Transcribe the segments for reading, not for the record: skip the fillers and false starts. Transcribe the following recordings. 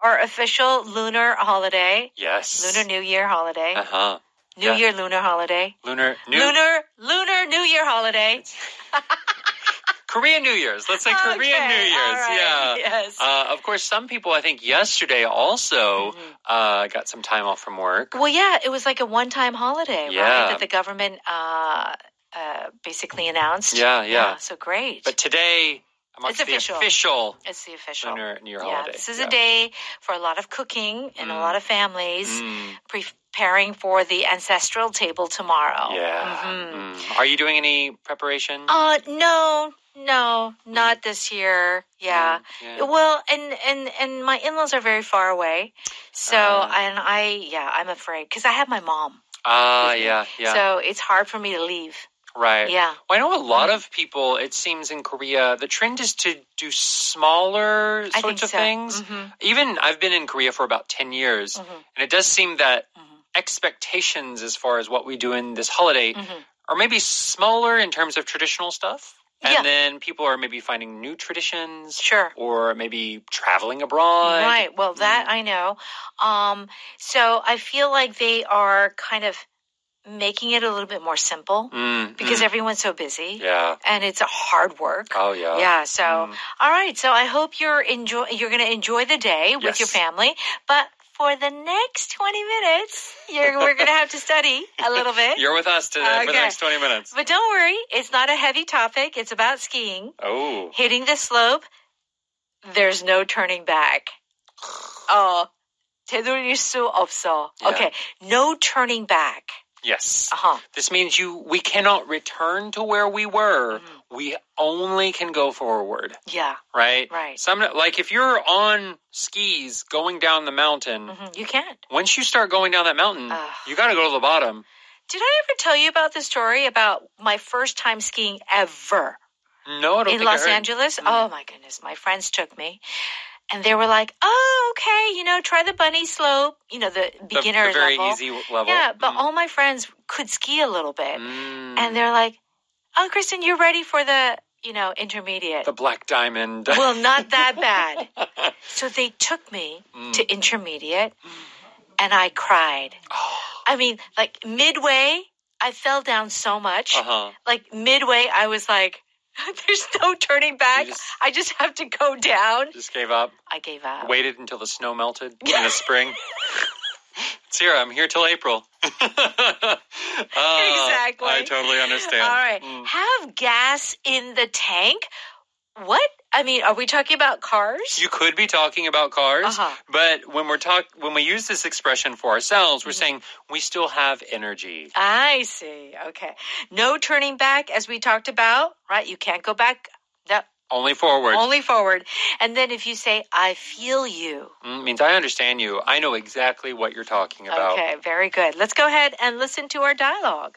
our official lunar holiday. Yes. Lunar New Year holiday. Uh-huh. New Year lunar holiday. Lunar New Year holiday. Korean New Year's. Let's say Korean New Year's. Right. Yeah. Yes. Of course, some people, I think, yesterday also got some time off from work. Well, yeah, it was like a one-time holiday, Yeah. right? That the government basically announced. Yeah. So great. But today, it's official. It's the official Lunar New Year holiday. This is a day for a lot of cooking and a lot of families preparing for the ancestral table tomorrow. Yeah. Are you doing any preparation? No, not this year. Yeah. Well, and my in-laws are very far away. So, I'm afraid because I have my mom. Yeah. So it's hard for me to leave. Right. Yeah. Well, I know a lot of people, it seems in Korea, the trend is to do smaller sorts of things. Even I've been in Korea for about 10 years, and it does seem that expectations as far as what we do in this holiday are maybe smaller in terms of traditional stuff. And then people are maybe finding new traditions. Sure. Or maybe traveling abroad. Right. Well, that I know. So I feel like they are kind of making it a little bit more simple because everyone's so busy. Yeah. And it's a hard work. Oh, yeah. Yeah. So, all right. So I hope you're going to enjoy the day with your family. But for the next 20 minutes, we're going to have to study a little bit. You're with us today for the next 20 minutes. But don't worry. It's not a heavy topic. It's about skiing. Oh. Hitting the slope. There's no turning back. 되돌릴 수 없어. Yeah. Okay. No turning back. Yes. This means we cannot return to where we were. We only can go forward. Yeah. Right? Right. Like if you're on skis going down the mountain, you can't. Once you start going down that mountain, you got to go to the bottom. Did I ever tell you about the story about my first time skiing ever? No, I don't think in Los I heard. Angeles? Oh my goodness. My friends took me. And they were like, oh, okay, try the bunny slope, the beginner the very level. easy level. Yeah, but all my friends could ski a little bit. And they're like, oh, Kristen, you're ready for the, intermediate. The black diamond. Well, not that bad. So they took me to intermediate, and I cried. I mean, like midway, I fell down so much. Like midway, I was like, there's no turning back. I just have to go down. Just gave up? I gave up. Waited until the snow melted in the spring? It's here. I'm here till April. Exactly. I totally understand. All right. Have gas in the tank? What? I mean, are we talking about cars? You could be talking about cars, but when we use this expression for ourselves, we're saying we still have energy. I see. Okay. No turning back, as we talked about, right? You can't go back. Only forward. Only forward. And then if you say, I feel you. Means I understand you. I know exactly what you're talking about. Okay, very good. Let's go ahead and listen to our dialogue.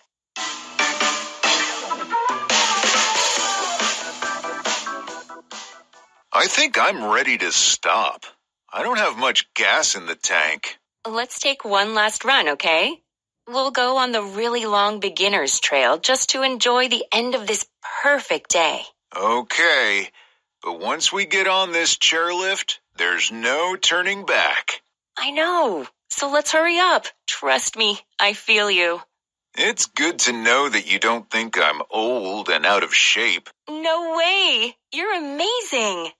I think I'm ready to stop. I don't have much gas in the tank. Let's take one last run, okay? We'll go on the really long beginner's trail just to enjoy the end of this perfect day. Okay, but once we get on this chairlift, there's no turning back. I know, so let's hurry up. Trust me, I feel you. It's good to know that you don't think I'm old and out of shape. No way! You're amazing!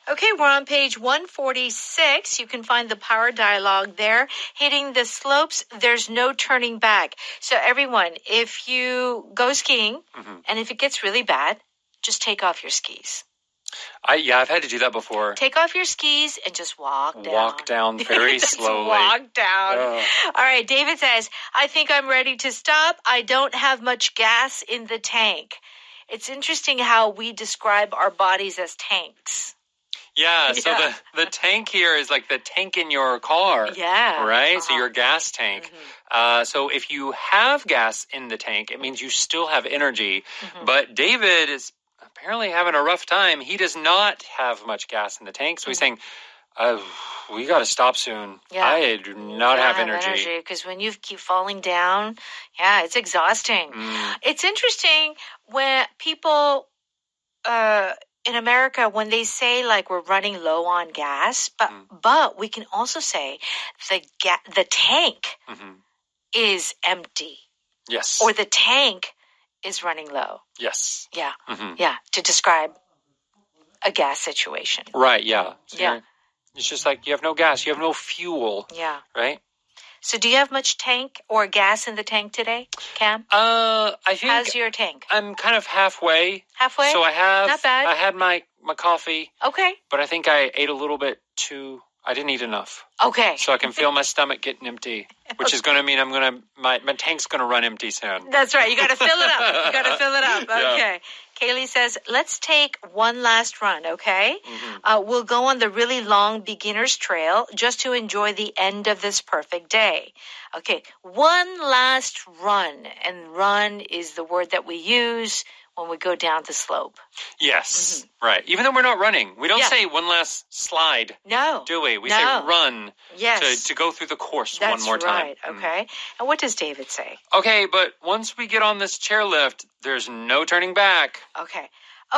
Okay, we're on page 146. You can find the power dialogue there. Hitting the slopes, there's no turning back. So everyone, if you go skiing, and if it gets really bad, just take off your skis. I've had to do that before. Take off your skis and just walk down. Walk down very slowly. Walk down. All right, David says, I think I'm ready to stop. I don't have much gas in the tank. It's interesting how we describe our bodies as tanks. Yeah, so the tank here is like the tank in your car. Yeah. Right? So your gas tank. So if you have gas in the tank, it means you still have energy. But David is apparently having a rough time. He does not have much gas in the tank. So he's saying, We got to stop soon. Yeah. I do not have energy. Because when you keep falling down, yeah, it's exhausting. It's interesting when people in America, when they say like we're running low on gas, but we can also say the tank is empty. Yes. Or the tank is running low. Yes. Yeah. Yeah. To describe a gas situation. Right. Yeah. So yeah. It's just like you have no gas. You have no fuel. Yeah. Right? So do you have much tank or gas in the tank today, Cam? I think... How's your tank? I'm kind of halfway. Halfway? So I have... Not bad. I had my coffee. Okay. But I think I ate a little bit too... I didn't eat enough. Okay. So I can feel my stomach getting empty, which is going to mean my tank's going to run empty soon. That's right. You got to fill it up. You got to fill it up. Okay. Yeah. Kaylee says, let's take one last run, okay? We'll go on the really long beginner's trail just to enjoy the end of this perfect day. Okay. One last run. And run is the word that we use when we go down the slope. Yes, right. Even though we're not running. We don't say one last slide. No. Do we? We say run to go through the course one more time. That's right. Okay. And what does David say? Okay, but once we get on this chairlift, there's no turning back. Okay.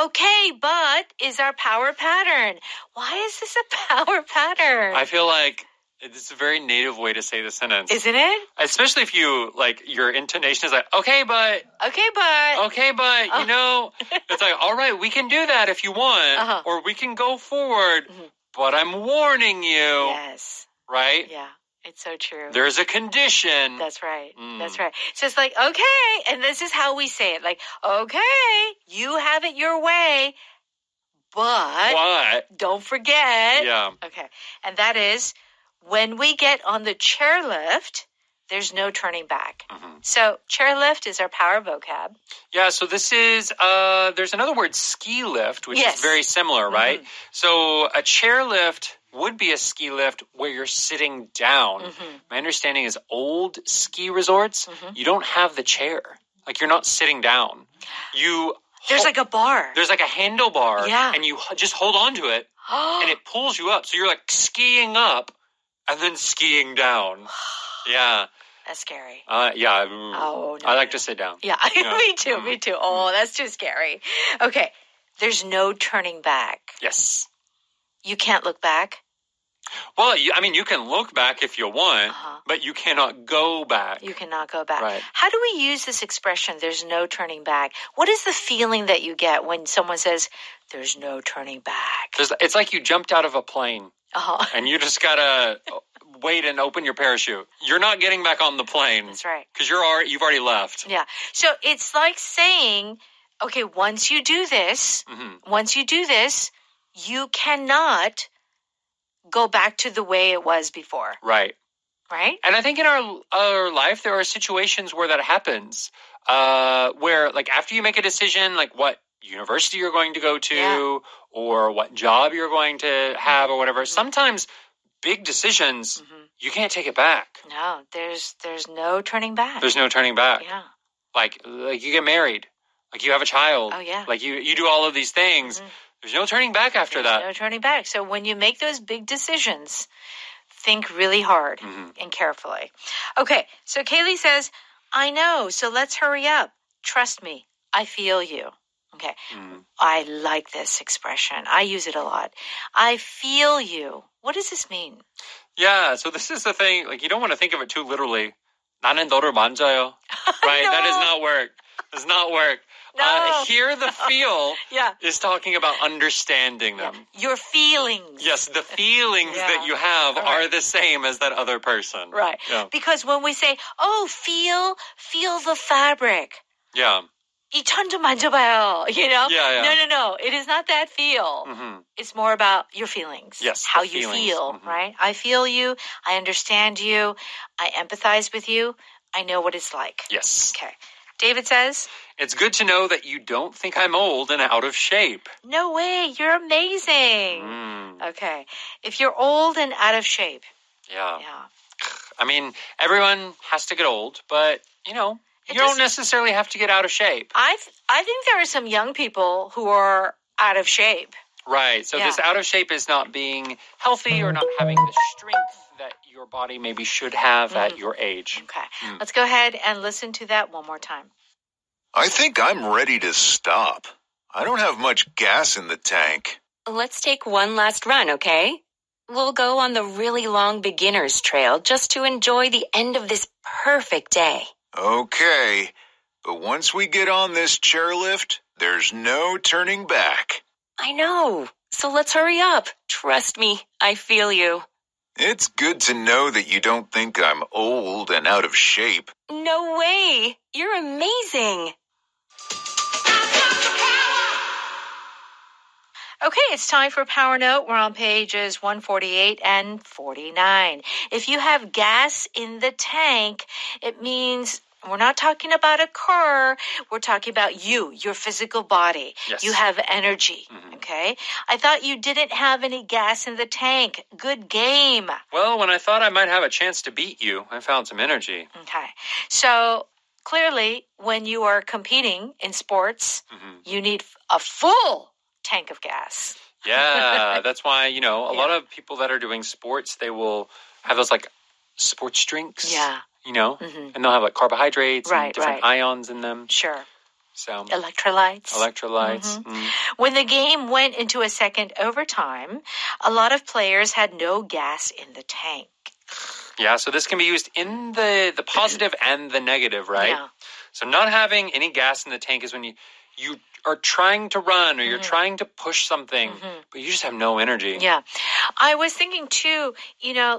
Okay, but is our power pattern. Why is this a power pattern? I feel like it's a very native way to say the sentence. Isn't it? Especially if you, like, your intonation is like, okay, but, you know, it's like, all right, we can do that if you want, or we can go forward, but I'm warning you. Yes. Right? Yeah, it's so true. There's a condition. That's right. That's right. So it's like, okay, and this is how we say it, like, okay, you have it your way, but don't forget. Yeah. Okay, and that is, when we get on the chairlift, there's no turning back. So chairlift is our power vocab. Yeah, so this is, there's another word, ski lift, which is very similar, right? So a chairlift would be a ski lift where you're sitting down. My understanding is old ski resorts, you don't have the chair. Like you're not sitting down. There's like a bar. There's like a handlebar. Yeah. And you just hold on to it and it pulls you up. So you're like skiing up. And then skiing down. Yeah. That's scary. Yeah. Oh, no. I like to sit down. Yeah, me too. Me too. Oh, that's too scary. Okay. There's no turning back. Yes. You can't look back? Well, you can look back if you want, but you cannot go back. You cannot go back. Right. How do we use this expression, there's no turning back? What is the feeling that you get when someone says, there's no turning back? It's like you jumped out of a plane. And you just gotta wait and open your parachute. You're not getting back on the plane. That's right. Because you've already left. Yeah. So it's like saying, okay, once you do this, you cannot go back to the way it was before. Right. Right? And I think in our life, there are situations where that happens. Where, like, after you make a decision, like what university you're going to go to or what job you're going to have or whatever. Sometimes big decisions, you can't take it back. No, there's no turning back. There's no turning back. Yeah. Like you get married. Like you have a child. Oh, yeah. Like you do all of these things. There's no turning back after that. No turning back. So when you make those big decisions, think really hard and carefully. Okay, so Kaylee says, I know, so let's hurry up. Trust me, I feel you. Okay, I like this expression. I use it a lot. I feel you. What does this mean? Yeah, so this is the thing. Like, you don't want to think of it too literally. 나는 너를 만져요. Right? No. That does not work. Does not work. No. Here, the feel is talking about understanding them. Your feelings. Yes, the feelings that you have are the same as that other person. Right. Yeah. Because when we say, oh, feel the fabric. Yeah. 이 천 좀 만져봐요. You know? Yeah. No. It is not that feel. It's more about your feelings. Yes. How you feel, right? I feel you. I understand you. I empathize with you. I know what it's like. Yes. Okay. David says, it's good to know that you don't think I'm old and out of shape. No way. You're amazing. Okay. If you're old and out of shape. Yeah. I mean, everyone has to get old, but, you don't necessarily have to get out of shape. I think there are some young people who are out of shape. Right. So this out of shape is not being healthy or not having the strength that your body maybe should have at your age. Okay. Let's go ahead and listen to that one more time. I think I'm ready to stop. I don't have much gas in the tank. Let's take one last run, okay? We'll go on the really long beginner's trail just to enjoy the end of this perfect day. Okay, but once we get on this chairlift, there's no turning back. I know, so let's hurry up. Trust me, I feel you. It's good to know that you don't think I'm old and out of shape. No way! You're amazing! Okay, it's time for Power Note. We're on pages 148 and 49. If you have gas in the tank, it means we're not talking about a car. We're talking about you, your physical body. Yes. You have energy, okay? I thought you didn't have any gas in the tank. Good game. Well, when I thought I might have a chance to beat you, I found some energy. Okay, so clearly when you are competing in sports, you need a full tank of gas. Yeah, that's why, a lot of people that are doing sports, they will have those like sports drinks. Yeah. And they'll have like carbohydrates and different ions in them. Sure. So Electrolytes. When the game went into a second overtime, a lot of players had no gas in the tank. Yeah, so this can be used in the positive and the negative, right? Yeah. So not having any gas in the tank is when you are trying to run or you're trying to push something, but you just have no energy. Yeah. I was thinking too,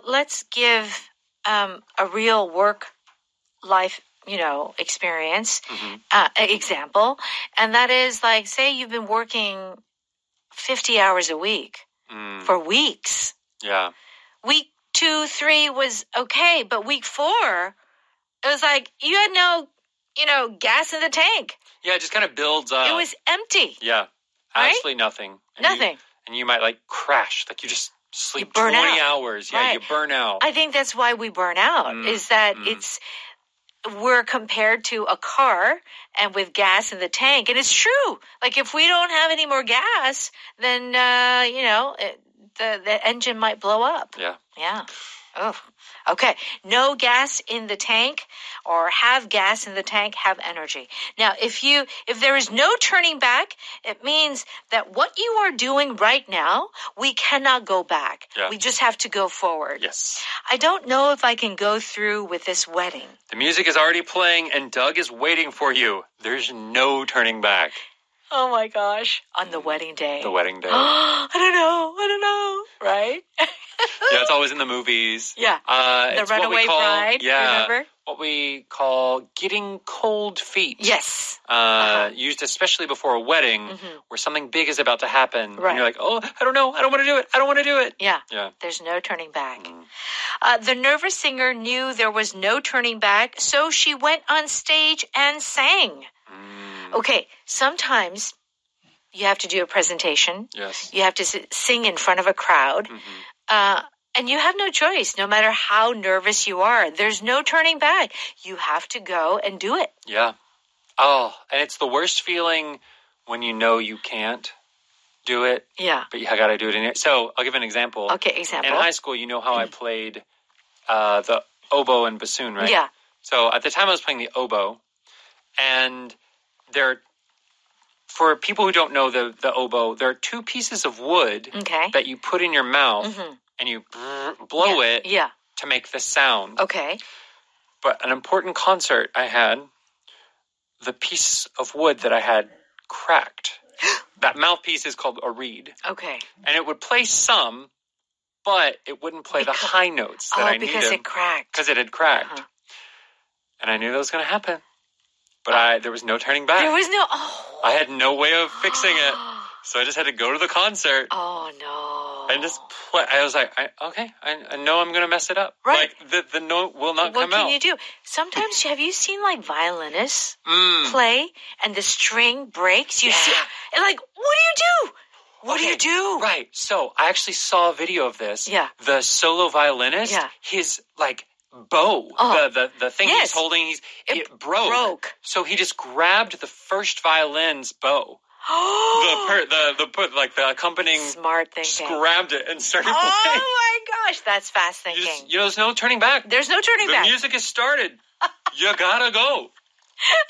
let's give a real work life, experience, example. And that is like, say you've been working 50 hours a week for weeks. Yeah. Week 2, 3 was okay, but week 4, it was like you had no, gas in the tank. Yeah, it just kind of builds up. It was empty. Yeah, right? absolutely nothing. Nothing. And you might like crash, like you just sleep 20 hours. Yeah, you burn out. I think that's why we burn out, is that we're compared to a car and with gas in the tank. And it's true. Like if we don't have any more gas, then, the engine might blow up. Yeah. Yeah. Oh, okay. No gas in the tank or have gas in the tank, have energy. Now, if there is no turning back, it means that what you are doing right now, we cannot go back. Yeah. We just have to go forward. Yes. I don't know if I can go through with this wedding. The music is already playing and Doug is waiting for you. There's no turning back. Oh my gosh. On the wedding day. The wedding day. I don't know. Right? Yeah, it's always in the movies. Yeah. The runaway bride, remember? What we call getting cold feet. Yes. Used especially before a wedding where something big is about to happen. Right. And you're like, oh, I don't know. I don't want to do it. Yeah. Yeah. There's no turning back. The nervous singer knew there was no turning back, so she went on stage and sang. Okay, sometimes you have to do a presentation. Yes. You have to sing in front of a crowd. And you have no choice, no matter how nervous you are. There's no turning back. You have to go and do it. Yeah. Oh, and it's the worst feeling when you know you can't do it. Yeah. But you got to do it. So I'll give an example. Okay, example. In high school, you know how I played the oboe and bassoon, right? Yeah. So at the time I was playing the oboe, and for people who don't know the oboe, there are 2 pieces of wood that you put in your mouth and you blow it to make the sound. Okay. But an important concert I had, the piece of wood that I had cracked. That mouthpiece is called a reed. Okay. And it would play some, but it wouldn't play the high notes that I needed. Because it cracked. Because it had cracked. And I knew that was going to happen. But there was no turning back. There was no... I had no way of fixing it. So I just had to go to the concert. Oh, no. And just play. I was like, I know I'm going to mess it up. Right. Like, the note will not come out. What can you do? Sometimes, have you seen, like, violinists play and the string breaks? You see... And, like, what do? What do you do? Right. So I actually saw a video of this. Yeah. The solo violinist, his, like... bow, the thing he's holding, it broke. So he just grabbed the first violin's bow the accompanying smart thinking. Just grabbed it and started playing. Oh my gosh, that's fast thinking. There's no turning back. There's no turning back. The music has started. You gotta go.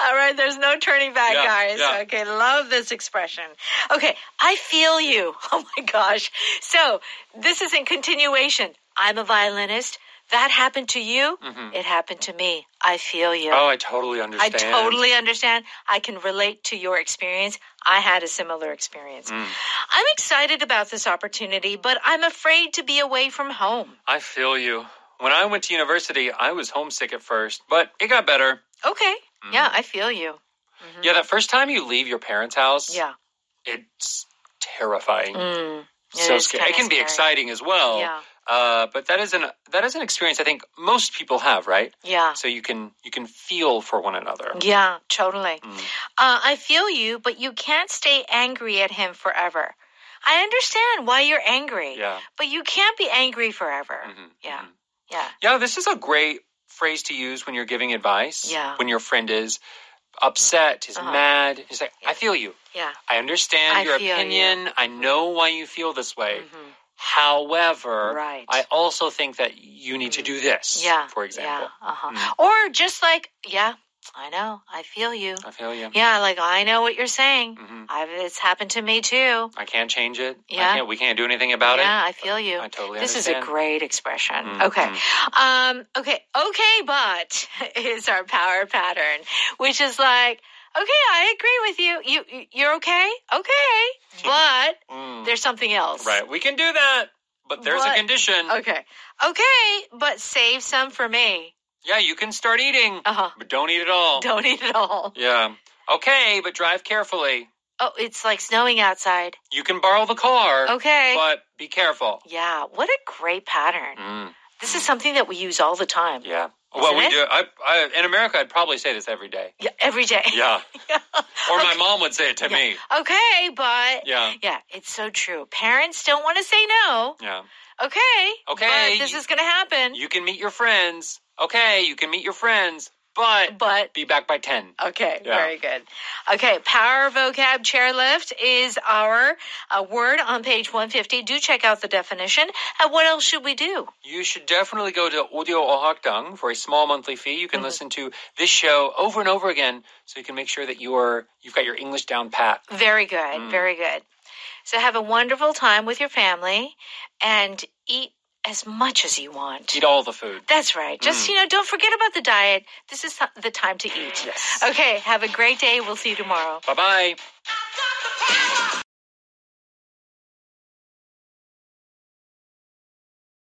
All right, there's no turning back, guys. Yeah. Okay, love this expression. Okay, I feel you. Oh my gosh. So, this is in continuation. I'm a violinist. That happened to you. Mm-hmm. It happened to me. I feel you. Oh, I totally understand. I totally understand. I can relate to your experience. I had a similar experience. I'm excited about this opportunity, but I'm afraid to be away from home. I feel you. When I went to university, I was homesick at first, but it got better. Okay. Yeah, I feel you. Mm-hmm. Yeah, that first time you leave your parents' house, it's terrifying. So scary. It can be exciting as well. Yeah. But that is an experience I think most people have, right? Yeah. So you can feel for one another. Yeah, totally. I feel you, but you can't stay angry at him forever. I understand why you're angry. Yeah. But you can't be angry forever. Mm-hmm. Yeah. Mm-hmm. Yeah. Yeah, this is a great phrase to use when you're giving advice. Yeah. When your friend is upset, is mad. He's like, I feel you. Yeah. I understand your opinion. I know why you feel this way. Mm-hmm. However, I also think that you need to do this, for example. Yeah. Or just like, I know. I feel you. I feel you. Yeah, like I know what you're saying. Mm-hmm. It's happened to me too. I can't change it. Yeah. We can't do anything about it. Yeah, I feel you. I totally This understand. is a great expression. Mm-hmm. Okay. Okay, but is our power pattern, which is like, okay, I agree with you. You're okay? Okay. But there's something else. Right. We can do that. But there's a condition. Okay, but save some for me. Yeah, you can start eating, but don't eat it all. Don't eat it all. Yeah. Okay, but drive carefully. Oh, it's like snowing outside. You can borrow the car. Okay. But be careful. Yeah, what a great pattern. This is something that we use all the time. Yeah. Well, we do. In America, I'd probably say this every day. Yeah, every day. Yeah. Or my mom would say it to me. Okay, but... Yeah, it's so true. Parents don't want to say no. Yeah. Okay. But this is going to happen. You can meet your friends. Okay, you can meet your friends. But be back by 10. Okay, very good. Okay, Power Vocab Chairlift is our word on page 150. Do check out the definition. And what else should we do? You should definitely go to Audio 어학당 for a small monthly fee. You can listen to this show over and over again so you can make sure that you've got your English down pat. Very good, very good. So have a wonderful time with your family and eat as much as you want. Eat all the food. That's right. Just, don't forget about the diet. This is the time to eat. Yes. Okay, have a great day. We'll see you tomorrow. Bye-bye.